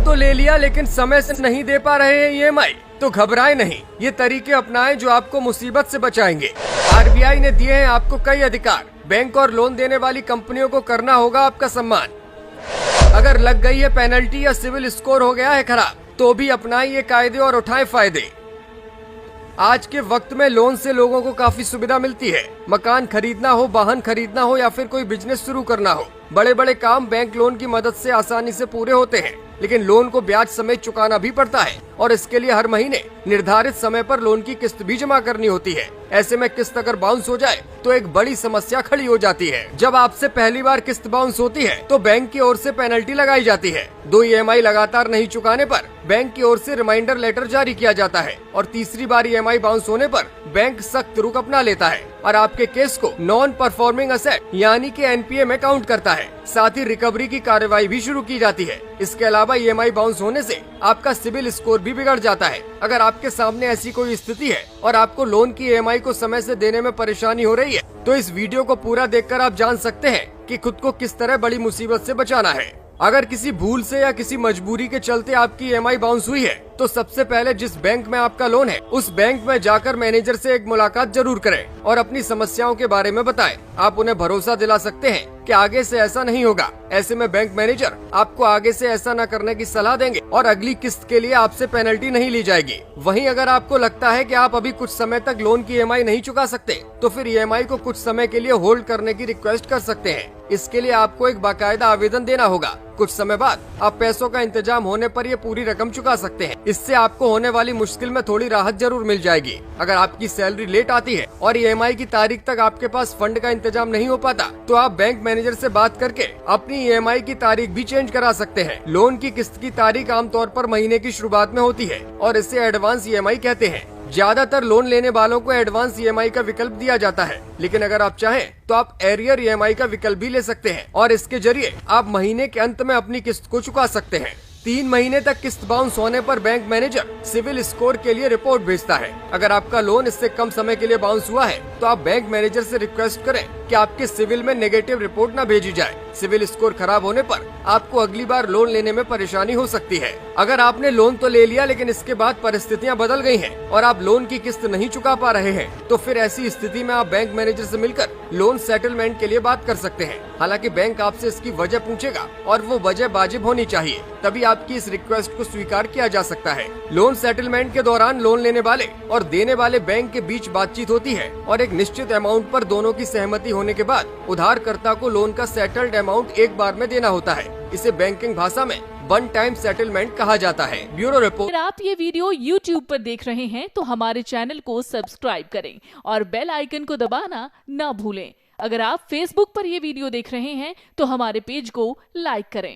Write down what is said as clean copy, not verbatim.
तो ले लिया लेकिन समय से नहीं दे पा रहे हैं ईएमआई, तो घबराएं नहीं, ये तरीके अपनाएं जो आपको मुसीबत से बचाएंगे। आरबीआई ने दिए हैं आपको कई अधिकार। बैंक और लोन देने वाली कंपनियों को करना होगा आपका सम्मान। अगर लग गई है पेनल्टी या सिविल स्कोर हो गया है खराब, तो भी अपनाएं ये कायदे और उठाएं फायदे। आज के वक्त में लोन से लोगों को काफी सुविधा मिलती है। मकान खरीदना हो, वाहन खरीदना हो या फिर कोई बिजनेस शुरू करना हो, बड़े बड़े काम बैंक लोन की मदद से आसानी से पूरे होते हैं। लेकिन लोन को ब्याज समेत चुकाना भी पड़ता है और इसके लिए हर महीने निर्धारित समय पर लोन की किस्त भी जमा करनी होती है। ऐसे में किस्त अगर बाउंस हो जाए तो एक बड़ी समस्या खड़ी हो जाती है। जब आपसे पहली बार किस्त बाउंस होती है तो बैंक की ओर से पेनल्टी लगाई जाती है। 2 ईएमआई लगातार नहीं चुकाने पर बैंक की ओर से रिमाइंडर लेटर जारी किया जाता है और तीसरी बार ईएमआई बाउंस होने पर बैंक सख्त रुख अपना लेता है और आपके केस को नॉन परफॉर्मिंग असेट यानी कि एनपीए में काउंट करता है। साथ ही रिकवरी की कार्रवाई भी शुरू की जाती है। इसके अलावा ईएमआई बाउंस होने से आपका सिविल स्कोर भी बिगड़ जाता है। अगर आपके सामने ऐसी कोई स्थिति है और आपको लोन की ईएमआई को समय से देने में परेशानी हो रही है, तो इस वीडियो को पूरा देखकर आप जान सकते हैं कि खुद को किस तरह बड़ी मुसीबत से बचाना है। अगर किसी भूल से या किसी मजबूरी के चलते आपकी ईएमआई बाउंस हुई है, तो सबसे पहले जिस बैंक में आपका लोन है उस बैंक में जाकर मैनेजर से एक मुलाकात जरूर करें और अपनी समस्याओं के बारे में बताएं। आप उन्हें भरोसा दिला सकते हैं कि आगे से ऐसा नहीं होगा। ऐसे में बैंक मैनेजर आपको आगे से ऐसा न करने की सलाह देंगे और अगली किस्त के लिए आपसे पेनल्टी नहीं ली जाएगी। वहीं अगर आपको लगता है कि आप अभी कुछ समय तक लोन की ईएमआई नहीं चुका सकते, तो फिर ईएमआई को कुछ समय के लिए होल्ड करने की रिक्वेस्ट कर सकते हैं। इसके लिए आपको एक बाकायदा आवेदन देना होगा। कुछ समय बाद आप पैसों का इंतजाम होने पर ये पूरी रकम चुका सकते हैं। इससे आपको होने वाली मुश्किल में थोड़ी राहत जरूर मिल जाएगी। अगर आपकी सैलरी लेट आती है और ईएमआई की तारीख तक आपके पास फंड का इंतजाम नहीं हो पाता, तो आप बैंक मैनेजर से बात करके अपनी ईएमआई की तारीख भी चेंज करा सकते हैं। लोन की किस्त की तारीख आमतौर पर महीने की शुरुआत में होती है और इसे एडवांस ईएमआई कहते हैं। ज्यादातर लोन लेने वालों को एडवांस ईएमआई का विकल्प दिया जाता है, लेकिन अगर आप चाहें तो आप एरियर ईएमआई का विकल्प भी ले सकते हैं और इसके जरिए आप महीने के अंत में अपनी किस्त को चुका सकते हैं। 3 महीने तक किस्त बाउंस होने पर बैंक मैनेजर सिविल स्कोर के लिए रिपोर्ट भेजता है। अगर आपका लोन इससे कम समय के लिए बाउंस हुआ है, तो आप बैंक मैनेजर से रिक्वेस्ट करें कि आपके सिविल में नेगेटिव रिपोर्ट न भेजी जाए। सिविल स्कोर खराब होने पर आपको अगली बार लोन लेने में परेशानी हो सकती है। अगर आपने लोन तो ले लिया लेकिन इसके बाद परिस्थितियां बदल गई हैं और आप लोन की किस्त नहीं चुका पा रहे हैं, तो फिर ऐसी स्थिति में आप बैंक मैनेजर से मिलकर लोन सेटलमेंट के लिए बात कर सकते हैं। हालांकि बैंक आपसे इसकी वजह पूछेगा और वो वजह वाजिब होनी चाहिए, तभी आपकी इस रिक्वेस्ट को स्वीकार किया जा सकता है। लोन सेटलमेंट के दौरान लोन लेने वाले और देने वाले बैंक के बीच बातचीत होती है और एक निश्चित अमाउंट पर दोनों की सहमति होने के बाद उधारकर्ता को लोन का सेटल्ड अमाउंट एक बार में देना होता है। इसे बैंकिंग भाषा में वन टाइम सेटलमेंट कहा जाता है। Bureau report. अगर आप ये वीडियो YouTube पर देख रहे हैं तो हमारे चैनल को सब्सक्राइब करें और बेल आइकन को दबाना ना भूलें। अगर आप Facebook पर ये वीडियो देख रहे हैं तो हमारे पेज को लाइक करें।